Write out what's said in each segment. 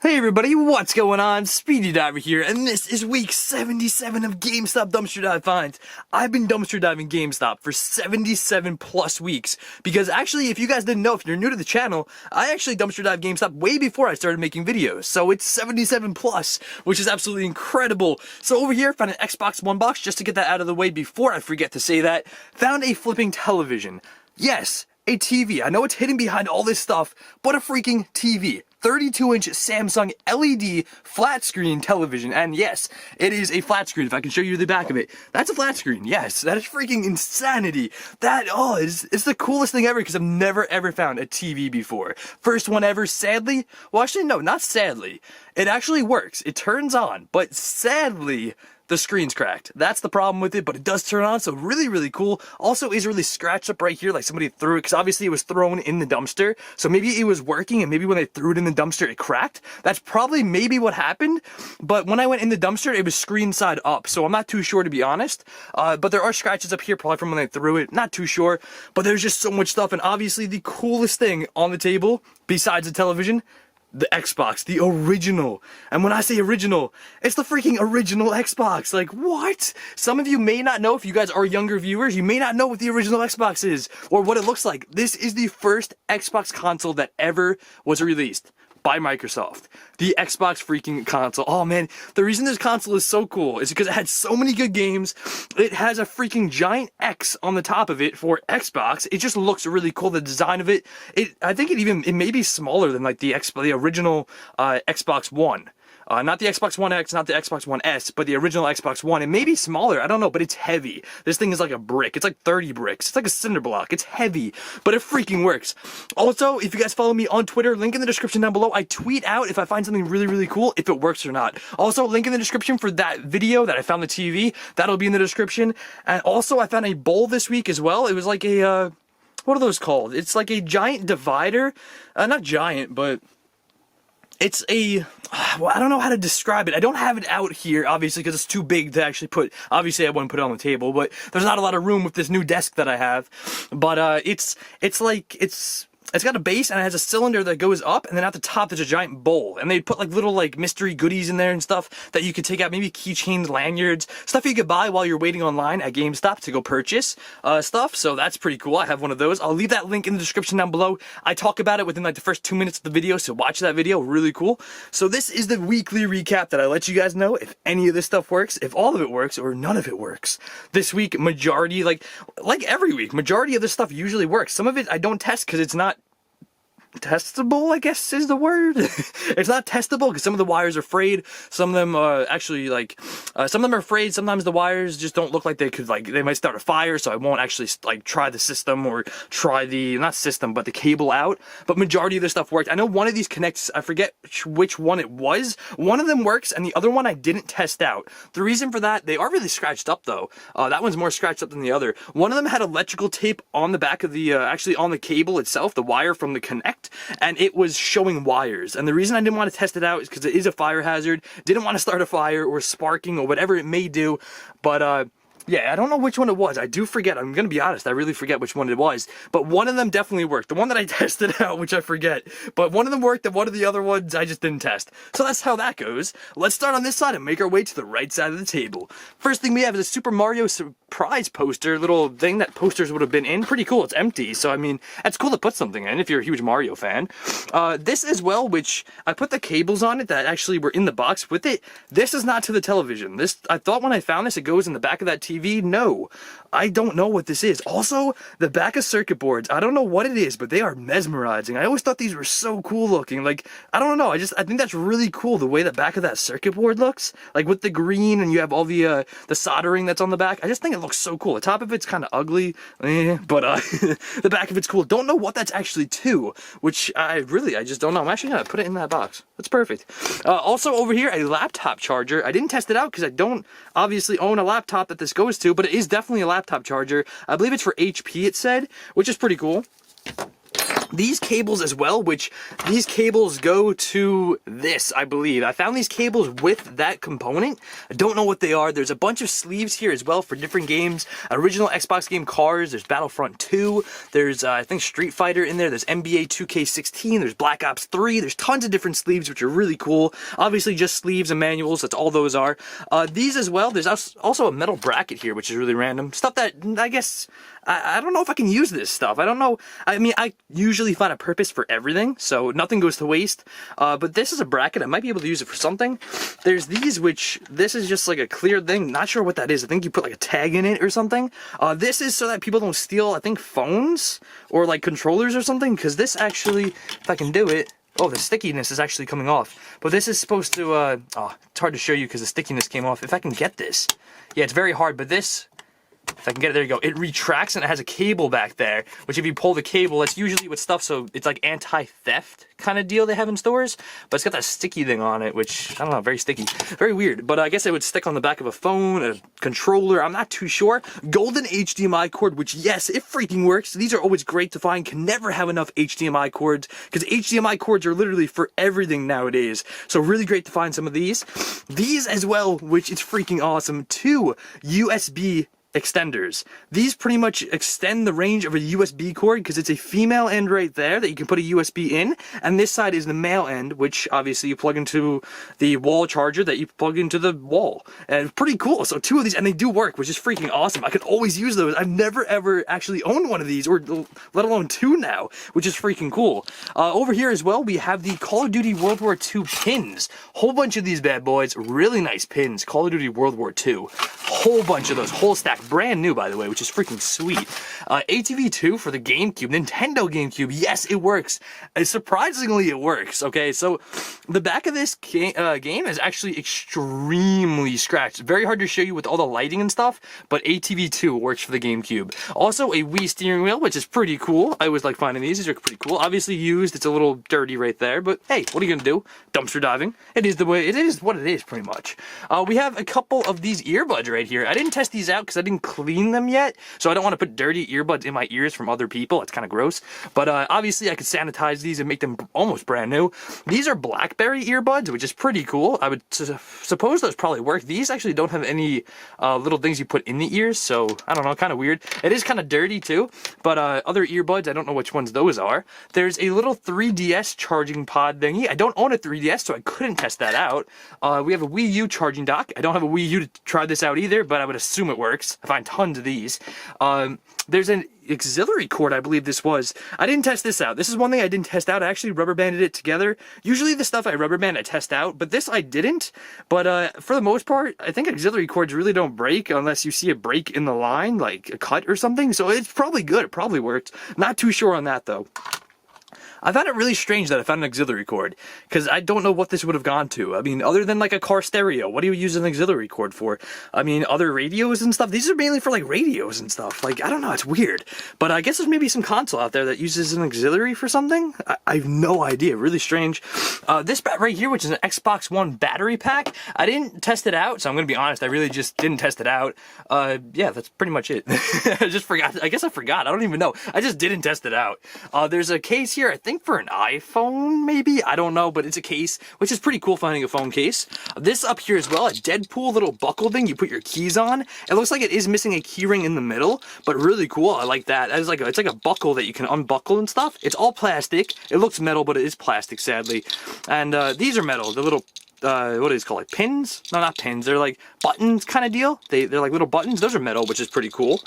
Hey everybody, what's going on? Speedy Diver here, and this is week 77 of GameStop Dumpster Dive Finds. I've been dumpster diving GameStop for 77 plus weeks, because actually, if you guys didn't know, if you're new to the channel, I actually dumpster dive GameStop way before I started making videos, so it's 77 plus, which is absolutely incredible. So over here, found an Xbox One box, just to get that out of the way before I forget to say that, found a flipping television. Yes, a TV. I know it's hidden behind all this stuff, but a freaking TV. 32-inch Samsung LED flat screen television, and yes, it is a flat screen. If I can show you the back of it, that's a flat screen. Yes, that is freaking insanity. That it's the coolest thing ever, because I've never ever found a TV before. First one ever. Sadly, well, actually no, not sadly. It actually works. It turns on, but sadly, the screen's cracked. That's the problem with it, but it does turn on, so really cool. Also is really scratched up right here, like somebody threw it, because obviously it was thrown in the dumpster, so maybe it was working, and maybe when they threw it in the dumpster, it cracked. That's probably maybe what happened, but when I went in the dumpster, it was screen side up, so I'm not too sure, to be honest. But there are scratches up here, probably from when they threw it, not too sure, but there's just so much stuff, and obviously the coolest thing on the table, besides the television, the Xbox, the original. And when I say original, it's the freaking original Xbox. Like, what? Some of you may not know, if you guys are younger viewers, you may not know what the original Xbox is, or what it looks like. This is the first Xbox console that ever was released by Microsoft. The Xbox freaking console. Oh man, the reason this console is so cool is because it had so many good games. It has a freaking giant X on the top of it for Xbox. It just looks really cool. The design of it, I think it may be smaller than like the original Xbox One. Not the Xbox One X, not the Xbox One S, but the original Xbox One. It may be smaller, I don't know, but it's heavy. This thing is like a brick. It's like 30 bricks. It's like a cinder block. It's heavy, but it freaking works. Also, if you guys follow me on Twitter, link in the description down below. I tweet out if I find something really cool, if it works or not. Also, link in the description for that video that I found the TV. That'll be in the description. And also, I found a bowl this week as well. It was like a, what are those called? It's like a giant divider. Not giant, but it's a, well, I don't know how to describe it. I don't have it out here, obviously, because it's too big to actually put. Obviously, I wouldn't put it on the table, but there's not a lot of room with this new desk that I have. But it's got a base, and it has a cylinder that goes up, and then at the top there's a giant bowl, and they put like little like mystery goodies in there and stuff that you could take out, maybe keychains, lanyards, stuff you could buy while you're waiting online at GameStop to go purchase stuff. So that's pretty cool. I have one of those. I'll leave that link in the description down below. I talk about it within like the first 2 minutes of the video, so watch that video. Really cool. So this is the weekly recap that I let you guys know if any of this stuff works, if all of it works, or none of it works. This week, majority, like every week, majority of this stuff usually works. Some of it I don't test because it's not testable, I guess is the word. It's not testable because some of the wires are frayed. Some of them actually like some of them are frayed. Sometimes the wires just don't look like they could, like they might start a fire, so I won't actually like try the system or try the, not system, but the cable out. But majority of this stuff worked. I know one of these connects, I forget which one it was. One of them works and the other one I didn't test out. The reason for that, they are really scratched up though. That one's more scratched up than the other. One of them had electrical tape on the back of the actually on the cable itself, the wire from the Connect, and it was showing wires. And the reason I didn't want to test it out is because it is a fire hazard. Didn't want to start a fire or sparking or whatever it may do. But yeah, I don't know which one it was. I do forget. I'm going to be honest. I really forget which one it was. But one of them definitely worked. The one that I tested out, which I forget. But one of them worked, and one of the other ones I just didn't test. So that's how that goes. Let's start on this side and make our way to the right side of the table. First thing we have is a Super Mario surprise poster. Little thing that posters would have been in. Pretty cool. It's empty. So, I mean, it's cool to put something in if you're a huge Mario fan. This as well, which I put the cables on it that actually were in the box with it. This is not to the television. This, I thought when I found this, it goes in the back of that TV. No, I don't know what this is. Also, the back of circuit boards, I don't know what it is, but they are mesmerizing. I always thought these were so cool looking. Like, I don't know, I think that's really cool, the way the back of that circuit board looks. Like with the green, and you have all the soldering that's on the back. I just think it looks so cool. The top of it's kind of ugly, but the back of it's cool. Don't know what that's actually to, which I just don't know. I'm actually gonna put it in that box. That's perfect. Also over here, a laptop charger. I didn't test it out because I don't obviously own a laptop that this goes to, but it is definitely a laptop charger. I believe it's for HP, it said, which is pretty cool. these cables as well, which these cables go to this, I believe. I found these cables with that component. I don't know what they are. There's a bunch of sleeves here as well for different games. Original Xbox game Cars, there's Battlefront 2, there's I think Street Fighter in there, there's NBA 2K16, there's Black Ops 3, there's tons of different sleeves which are really cool. Obviously just sleeves and manuals, that's all those are. These as well, there's also a metal bracket here which is really random. Stuff that I guess, I don't know if I can use this stuff. I don't know. I mean, I usually find a purpose for everything, so nothing goes to waste. But this is a bracket. I might be able to use it for something. There's these, which this is just like a clear thing. Not sure what that is. I think you put like a tag in it or something. This is so that people don't steal, I think, phones or like controllers or something. Because this actually, if I can do it, oh, the stickiness is actually coming off. But this is supposed to, oh, it's hard to show you because the stickiness came off. If I can get this. Yeah, it's very hard, but this, if I can get it, there you go. It retracts and it has a cable back there, which if you pull the cable, that's usually with stuff, so it's like anti-theft kind of deal they have in stores, but it's got that sticky thing on it, which, I don't know, very sticky. Very weird, but I guess it would stick on the back of a phone, a controller, I'm not too sure. Golden HDMI cord, which, yes, it freaking works. These are always great to find. Can never have enough HDMI cords, because HDMI cords are literally for everything nowadays. So really great to find some of these. These as well, which is freaking awesome. 2 USB extenders. These pretty much extend the range of a USB cord because it's a female end right there that you can put a USB in, and this side is the male end, which obviously you plug into the wall charger that you plug into the wall. And pretty cool. So 2 of these, and they do work, which is freaking awesome. I could always use those. I've never ever actually owned one of these, or let alone 2 now, which is freaking cool. Over here as well, we have the Call of Duty World War II pins. Whole bunch of these bad boys. Really nice pins. Call of Duty World War II. Whole bunch of those. Whole stack. Brand new, by the way, which is freaking sweet. ATV2 for the GameCube, Nintendo GameCube. Yes, it works. Surprisingly, it works. Okay, so the back of this game is actually extremely scratched. Very hard to show you with all the lighting and stuff, but ATV2 works for the GameCube. Also, a Wii steering wheel, which is pretty cool. I always like finding these. These are pretty cool. Obviously used. It's a little dirty right there, but hey, what are you gonna do? Dumpster diving. It is the way. It is what it is, pretty much. We have a couple of these earbuds right here. I didn't test these out because I didn't clean them yet, so I don't want to put dirty earbuds in my ears from other people. It's kind of gross, but obviously I could sanitize these and make them almost brand new. These are BlackBerry earbuds, which is pretty cool. I would suppose those probably work. These actually don't have any little things you put in the ears, so I don't know, kind of weird. It is kind of dirty too, but other earbuds, I don't know which ones those are. There's a little 3DS charging pod thingy. I don't own a 3DS, so I couldn't test that out. We have a Wii U charging dock. I don't have a Wii U to try this out either, but I would assume it works. I find tons of these. There's an auxiliary cord, I believe this was. I didn't test this out. This is one thing I didn't test out. I actually rubber banded it together. Usually the stuff I rubber band I test out, but this I didn't. But for the most part, I think auxiliary cords really don't break unless you see a break in the line, like a cut or something. So it's probably good. It probably worked. Not too sure on that though. I found it really strange that I found an auxiliary cord, because I don't know what this would have gone to. I mean, other than like a car stereo, what do you use an auxiliary cord for? I mean, other radios and stuff? These are mainly for like radios and stuff. Like, I don't know, it's weird. But I guess there's maybe some console out there that uses an auxiliary for something? I have no idea, really strange. This right here, which is an Xbox One battery pack, I didn't test it out, so I'm gonna be honest, I really just didn't test it out. Yeah, that's pretty much it. I just forgot, I guess I forgot, I don't even know. I just didn't test it out. There's a case here, I think for an iPhone, maybe? I don't know, but it's a case, which is pretty cool finding a phone case. This up here as well, a Deadpool little buckle thing you put your keys on. It looks like it is missing a key ring in the middle, but really cool. I like that. It's like a buckle that you can unbuckle and stuff. It's all plastic. It looks metal, but it is plastic, sadly. And these are metal. The little what is it called, like pins? No, not pins, they're like buttons kind of deal. They're like little buttons. Those are metal, which is pretty cool.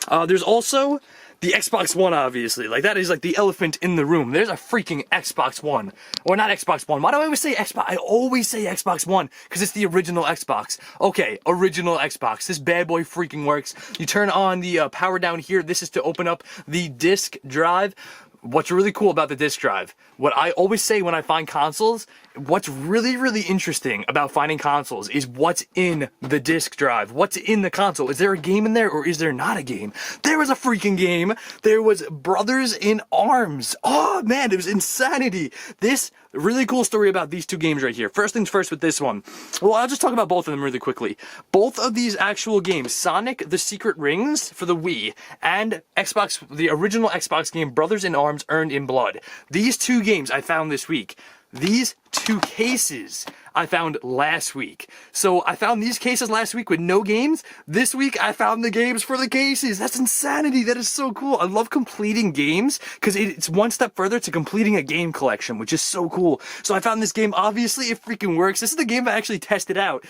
There's also the Xbox One, obviously. Like, that is like the elephant in the room. There's a freaking Xbox One. Or not Xbox One. Why do I always say Xbox? I always say Xbox One, because it's the original Xbox. Okay, original Xbox. This bad boy freaking works. You turn on the power down here. This is to open up the disk drive. What's really cool about the disk drive, what I always say when I find consoles, what's really, really interesting about finding consoles is what's in the disk drive. What's in the console? Is there a game in there, or is there not a game? There was a freaking game. There was Brothers in Arms. Oh man, it was insanity. This really cool story about these two games right here. First things first with this one. Well, I'll just talk about both of them really quickly. Both of these actual games, Sonic the Secret Rings for the Wii and Xbox, the original Xbox game Brothers in Arms Earned in Blood. These two games I found this week. These two cases I found last week. So I found these cases last week with no games. This week I found the games for the cases. That's insanity. That is so cool. I love completing games because it's one step further to completing a game collection, which is so cool. So I found this game. Obviously it freaking works. This is the game I actually tested out,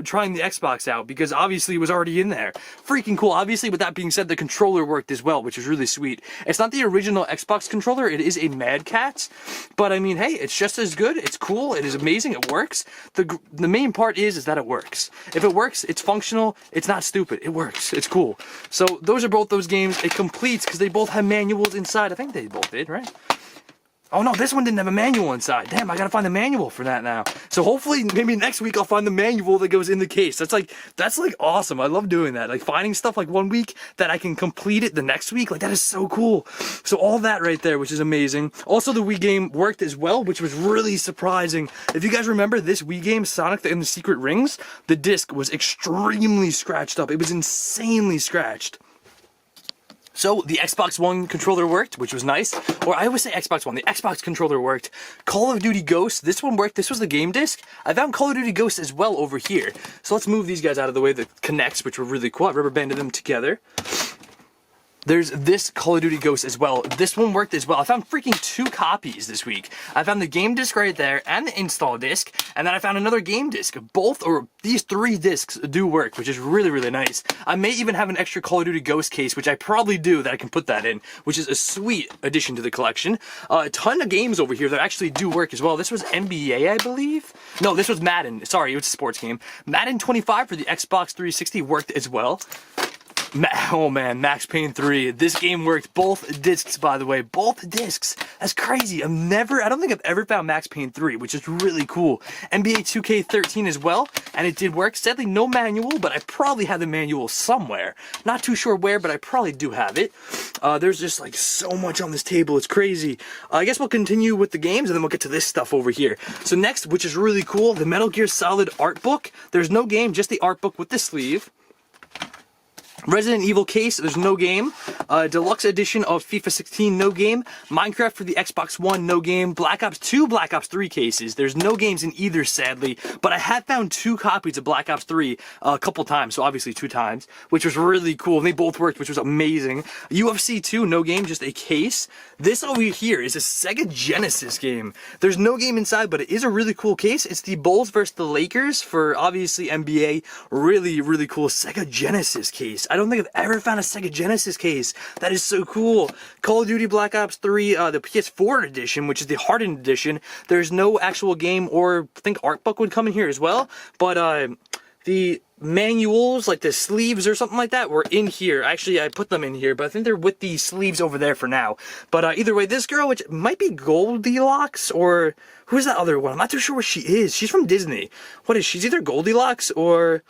trying the Xbox out, because obviously it was already in there. Freaking cool. Obviously, with that being said, the controller worked as well, which is really sweet. It's not the original Xbox controller. It is a Mad Catz, but I mean, hey, it's just as good. It's cool. It is amazing. It works. The main part is that it works. If it works, it's functional. It's not stupid. It works. It's cool. So those are both those games. It completes because they both have manuals inside. I think they both did, right? Oh no, this one didn't have a manual inside. Damn, I gotta find the manual for that now. So hopefully, maybe next week I'll find the manual that goes in the case. That's like awesome. I love doing that. Like finding stuff like one week that I can complete it the next week. Like that is so cool. So all that right there, which is amazing. Also, the Wii game worked as well, which was really surprising. If you guys remember this Wii game, Sonic and the Secret Rings, the disc was extremely scratched up. It was insanely scratched. So the Xbox One controller worked, which was nice. Or I always say Xbox One, the Xbox controller worked. Call of Duty Ghosts, this one worked. This was the game disc. I found Call of Duty Ghosts as well over here. So let's move these guys out of the way, the connects, which were really cool. I rubber banded them together. There's this Call of Duty Ghosts as well. This one worked as well. I found freaking 2 copies this week. I found the game disc right there and the install disc, and then I found another game disc. Both, or these 3 discs do work, which is really, really nice. I may even have an extra Call of Duty Ghost case, which I probably do, that I can put that in, which is a sweet addition to the collection. A ton of games over here that actually do work as well. This was NBA, I believe? No, this was Madden. Sorry, it was a sports game. Madden 25 for the Xbox 360 worked as well. Oh man, Max Payne 3. This game worked. Both discs, by the way. Both discs. That's crazy. I don't think I've ever found Max Payne 3, which is really cool. NBA 2K13 as well, and it did work. Sadly, no manual, but I probably have the manual somewhere. Not too sure where, but I probably do have it. There's just like so much on this table. It's crazy. I guess we'll continue with the games, and then we'll get to this stuff over here. So next, which is really cool, the Metal Gear Solid art book. There's no game, just the art book with the sleeve. Resident Evil case, there's no game. Deluxe edition of FIFA 16, no game. Minecraft for the Xbox One, no game. Black Ops 2, Black Ops 3 cases. There's no games in either, sadly. But I have found 2 copies of Black Ops 3 a couple times, so obviously 2 times, which was really cool. And they both worked, which was amazing. UFC 2, no game, just a case. This over here is a Sega Genesis game. There's no game inside, but it is a really cool case. It's the Bulls versus the Lakers for, obviously, NBA. Really, really cool Sega Genesis case. I don't think I've ever found a Sega Genesis case. That is so cool. Call of Duty Black Ops 3, the PS4 edition, which is the hardened edition. There's no actual game, or I think art book would come in here as well. But the manuals, like the sleeves or something like that, were in here. Actually, I put them in here, but I think they're with the sleeves over there for now. But either way, this girl, which might be Goldilocks, or who's that other one? I'm not too sure what she is. She's from Disney. What is she? She's either Goldilocks or...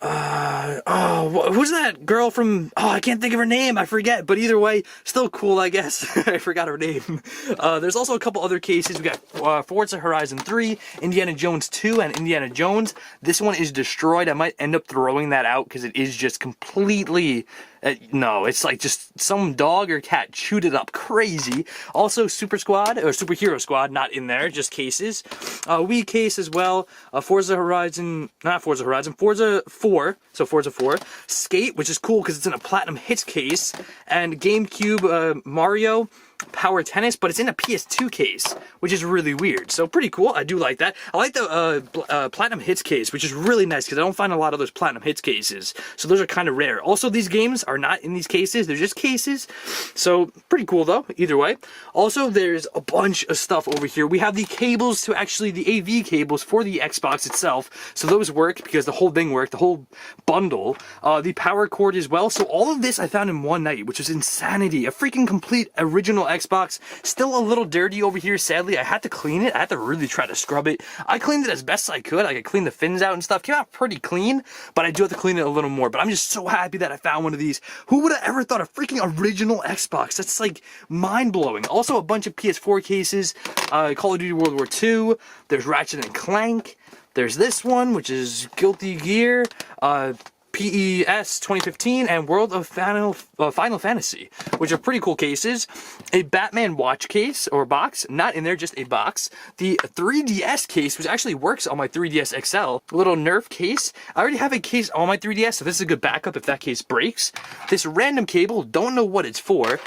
who's that girl from, I can't think of her name, I forget, but either way, still cool, I guess. I forgot her name. There's also a couple other cases. We got Forza Horizon 3, Indiana Jones 2, and Indiana Jones. This one is destroyed. I might end up throwing that out because it is just completely... no, it's like just some dog or cat chewed it up crazy. Also, Super Squad, or Superhero Squad, not in there, just cases. Wii case as well. Forza 4. So Forza 4. Skate, which is cool because it's in a Platinum Hits case. And GameCube Mario Power Tennis, but it's in a PS2 case, which is really weird. So pretty cool. I do like that. I like the Platinum Hits case, which is really nice because I don't find a lot of those Platinum Hits cases. So those are kind of rare. Also, these games are not in these cases. They're just cases. So pretty cool though, either way. Also, there's a bunch of stuff over here. We have the cables to actually the AV cables for the Xbox itself. So those work because the whole thing worked, the whole bundle. The power cord as well. So all of this I found in one night, which is insanity. A freaking complete original original Xbox. Still a little dirty over here, sadly. I had to clean it. I had to really try to scrub it. I cleaned it as best I could. I could clean the fins out and stuff. Came out pretty clean, but I do have to clean it a little more. But I'm just so happy that I found one of these. Who would have ever thought a freaking original Xbox? That's like mind-blowing. Also a bunch of PS4 cases, Call of Duty World War II. There's Ratchet and Clank. There's this one, which is Guilty Gear, PES 2015, and World of Final Fantasy, which are pretty cool cases. A Batman watch case, or box, not in there, just a box. The 3DS case, which actually works on my 3DS XL. A little Nerf case. I already have a case on my 3DS, so this is a good backup if that case breaks. This random cable, don't know what it's for.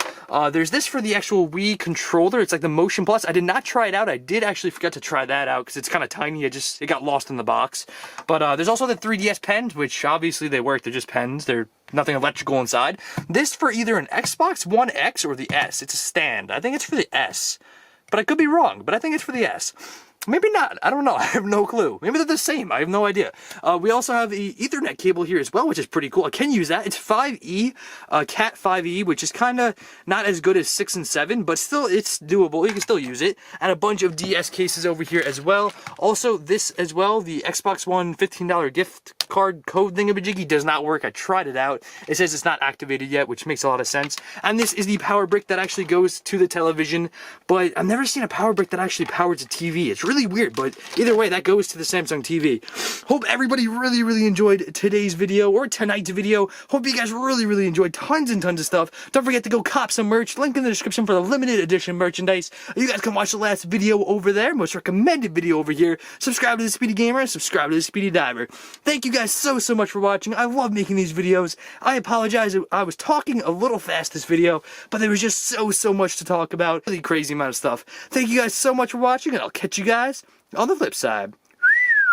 There's this for the actual Wii controller. It's like the Motion Plus. I did not try it out. I did actually forget to try that out because it's kind of tiny. It got lost in the box. But there's also the 3DS pens, which obviously they work. They're just pens. They're nothing electrical inside. This for either an Xbox One X or the S. It's a stand. I think it's for the S. But I could be wrong, but I think it's for the S. Maybe not. I don't know. I have no clue. Maybe they're the same. I have no idea. We also have the Ethernet cable here as well, which is pretty cool. I can use that. It's 5E, Cat 5E, which is kind of not as good as 6 and 7, but still it's doable. You can still use it. And a bunch of DS cases over here as well. Also, this as well, the Xbox One $15 gift card code thingamajiggy does not work. I tried it out. It says it's not activated yet, which makes a lot of sense. And this is the power brick that actually goes to the television, but I've never seen a power brick that actually powers a TV. It's really weird, but either way, that goes to the Samsung TV. Hope everybody really enjoyed today's video, or tonight's video. Hope you guys really enjoyed tons and tons of stuff. Don't forget to go cop some merch. Link in the description for the limited edition merchandise. You guys can watch the last video over there, most recommended video over here. Subscribe to the Speedy Gamer and subscribe to the Speedy Diver. Thank you guys so much for watching. I love making these videos. I apologize, I was talking a little fast this video, but there was just so much to talk about. Really crazy amount of stuff. Thank you guys so much for watching, and I'll catch you guys on the flip side.